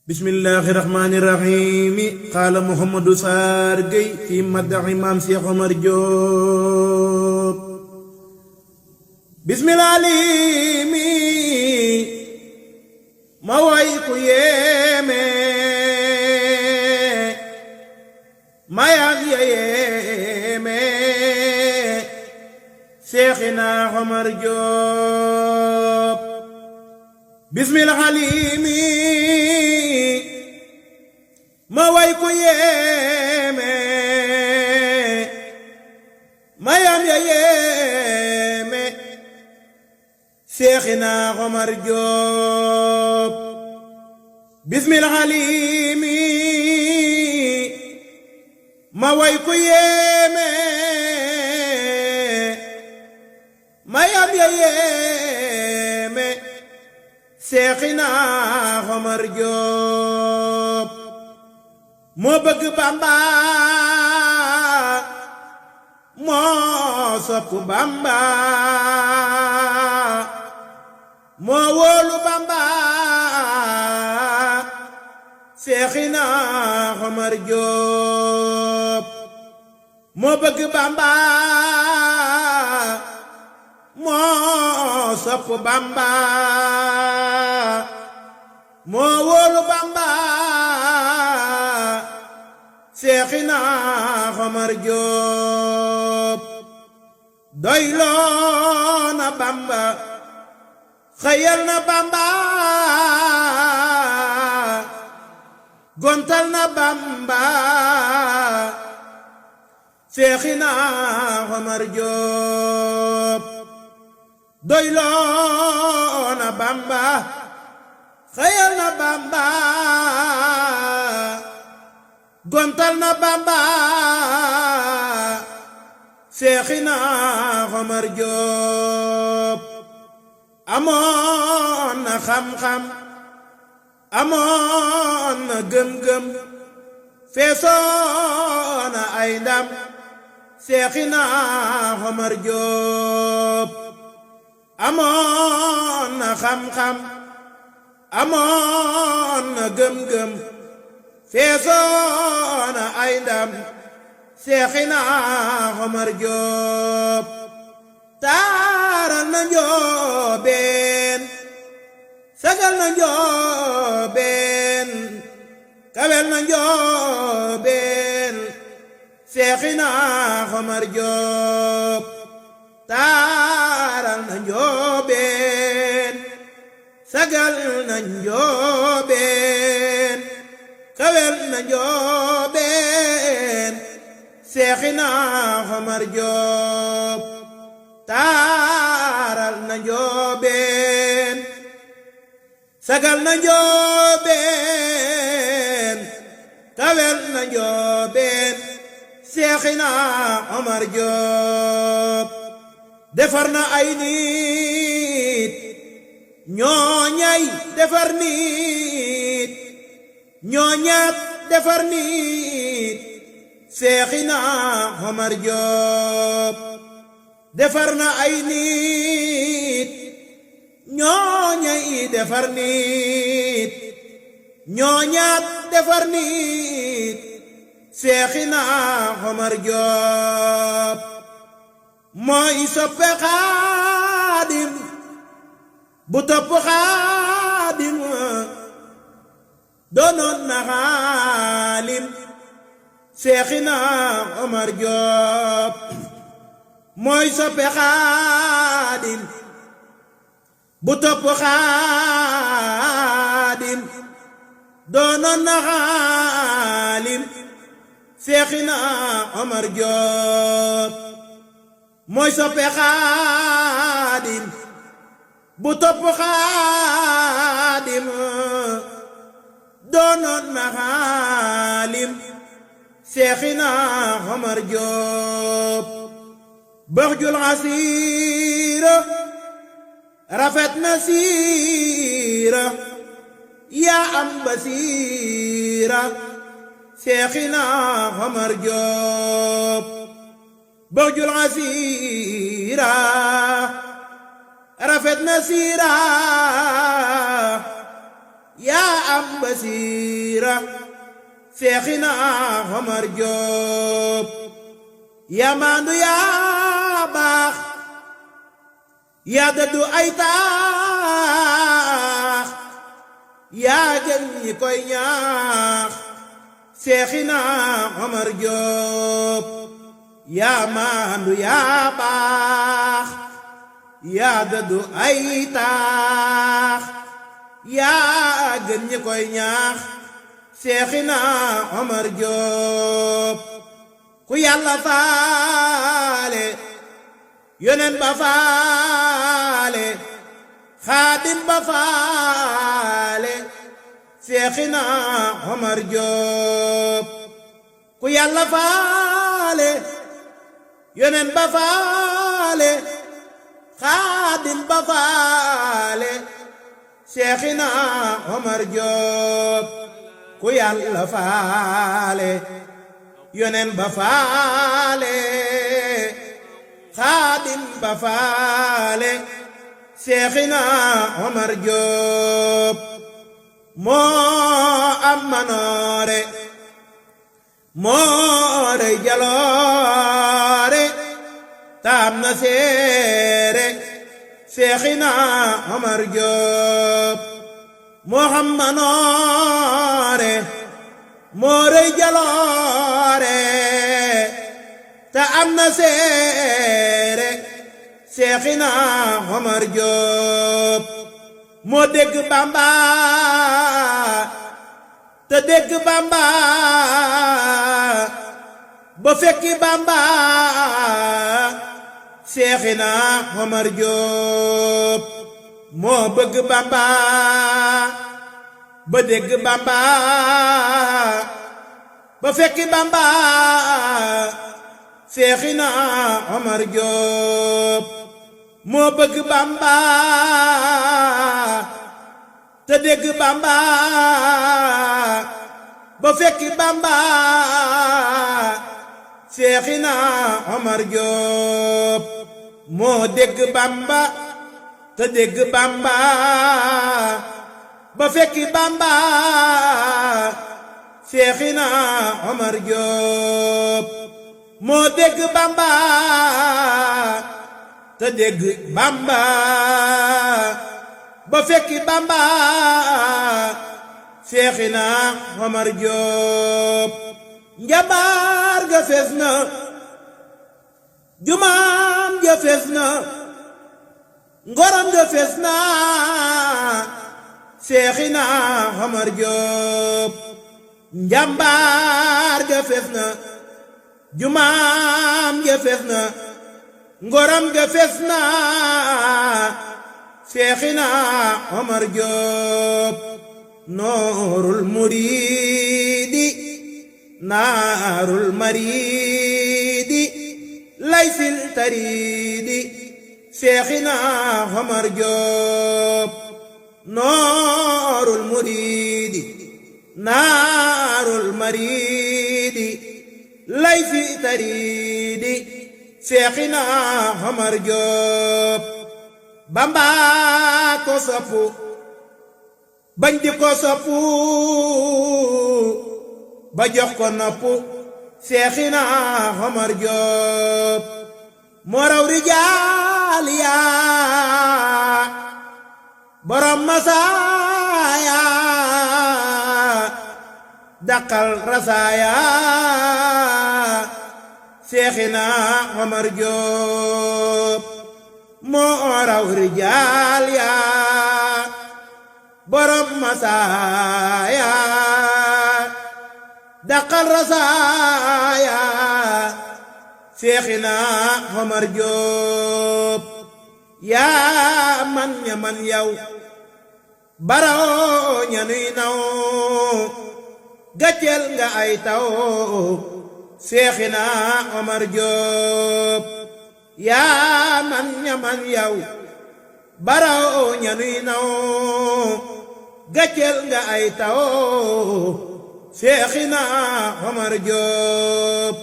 bismillahi rahmani rahimi qaala Muhammadu Saar Gey fi maddaxi maam Cheikh Omar Diop bismillaalimi ma way ku yéeme ma yag ya yéeme Cheikhina Omar Diop bismillaalimi ma way ku yéeme mayam ya yéeme Cheikhina Omar Diop bismil halimi ma way ku yéeme mayam ya yéeme Cheikhina Omar Diop moo bëgg Bamba moo sopp Bamba moo wóolu Bamba Cheikhina Omar Diop moo bëgg Bamba moo sopp Bamba moo wóolu Bamba Cheikhina Omar Diop doyloo na Bamba xëyal na Bamba gontal na Bamba Cheikhina Omar Diop doyloo na Bamba xëyal na Bamba gontal na Bamba Cheikhina Omar Diop amoon na xam-xam amoon na gëm-gëm feesoon na ay ndam Cheikhina Omar Diop amoon na xam-xam amoon na gëm-gëm feesoona ay ndam Cheikhina Omar Diop taaral na njoobeen sagal na njoobeen kawel na njoobeen Cheikhina Omar Diop taaral na njoobeen sagal na njoobeen kawel na njoobeen Cheikhina Omar Diop taaral na njoobeen sagal na njoobeen kawel na njoobeen Cheikhina Omar Diop defar na ay nit ñooñay defar nit ñooñaat defar nit Cheikhina Omar Diop defar na ay nit ñooñay defar nit ñooñaat defar nit Cheikhina Omar Diop mooy soppe Xaadim bu topp Xaadim doonoon na xaalim Cheikhina Omar Diop mooy soppe Xaadim bu topp Xaadim doonoon na xaalim Cheikhina Omar Diop mooy soppe Xaadim bu topp Xaadim doonoon na xaalim Cheikhina Omar Diop baxjul xasiira rafet na siira yaa am basiira Cheikhina Omar Diop baxjul xasiira rafet na siira yaa am basiira Seexina Omar Joob yaa maandu yaa baax yaa dëddu ay taax yaa gën ñi koy ñaax Seexina Omar Joob yaa maandu yaa baax yaa dëddu ay taax yaa gën ñi koy ñaax Seexina Omar Joob ku Yàlla faale yonen ba faale xaadim ba faale Seexina Omar Joob ku Yàlla faale yonen ba faale xaadim ba faale Seexina Omar Joob ku Yàlla faale yonen ba faale xaadim ba faale Seexina Omar Joob moo am manoore moo rey jaloore taam na seere Seexina Omar Joob moo xam manoore moo rey jaloore ta am na seere Seexina Omar Joob moo dégg Bamba te dégg Bamba ba fekki Bamba Seexina Omar Joob moo bëgg Bamba ba dégg Bamba ba fekki Bamba Seexina Omar Joob moo bëgg Bamba te dégg Bamba ba fekki Bamba Seexina Omar Joob moo dégg Bamba te dégg Bamba ba fekki Bamba Seexina Omar Joob moo dégg Bamba te dégg Bamba ba fekki Bamba Seexina Omar Joob njambaar ga fees na jumaam ja fees na ngoram ga fees na Seexina Omar Joob njambaar ga fees na jumaam ja fees na ngoram ga fees na Seexina Omar Joob noorul muriidi naarul mariidi laysil tariidi Seexina Omar Joob noorul muriidi naarul mariidi laysil tariidi Seexina Omar Joob Bamba ko soppu bañ di ko soppu ba jox ko noppu Seexina Omar Joob moo raw rijaal yaa borom masaaya daqal rasaaya Seexina Omar Joob moo raw rijaal yaa borom masaaya daqal rasaaya Seexina Omar Joob yaa man ña man yow baraw ña nuy naw gàcceel nga ay taw Seexina Omar Joob yaa man ña man yow baraw ña nuy naw gàcceel nga ay taw Seexina Omar Joob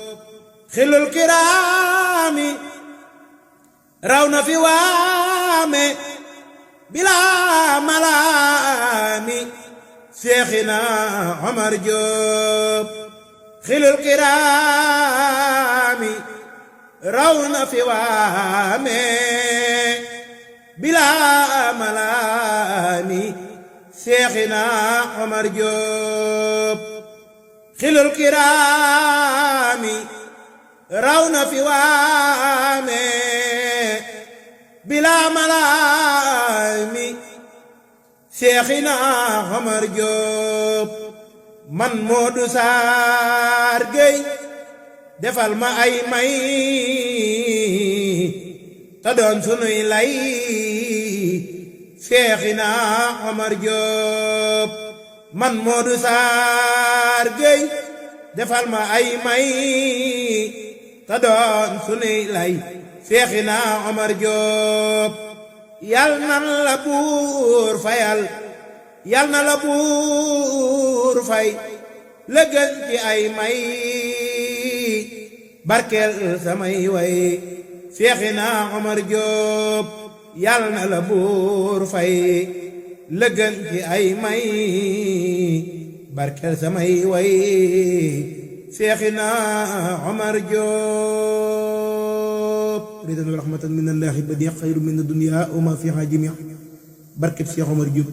xilul kiraami raw na fi waame bilaa malaami Seexina Omar Jóob xilul kiraami raw na fi waame bilaa malaami Seexina Omar Jóob xilul kiraami raw na fi waame bilaa malaami Seexina Omar Jóob man Moodu Saar Géy defal ma ay may ta doon sunuy lay Seexina Omar Jóob man Moodu Saar Géy defal ma ay may ta doon sunuy lay Seexina Omar Jóob yal na la buur fayal yal na la buur fay la gën ci ay may barkeel samay way Seexina Omar Jóob yal na la buur fay la gën ci ay may barkeel samay way Seexina Omar Jóob ridan wa rahmatan min allahi badi xayru min dunya wa ma fiha jami barkeb Seex Omar Jóob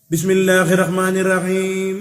bismillahi rahmani rahim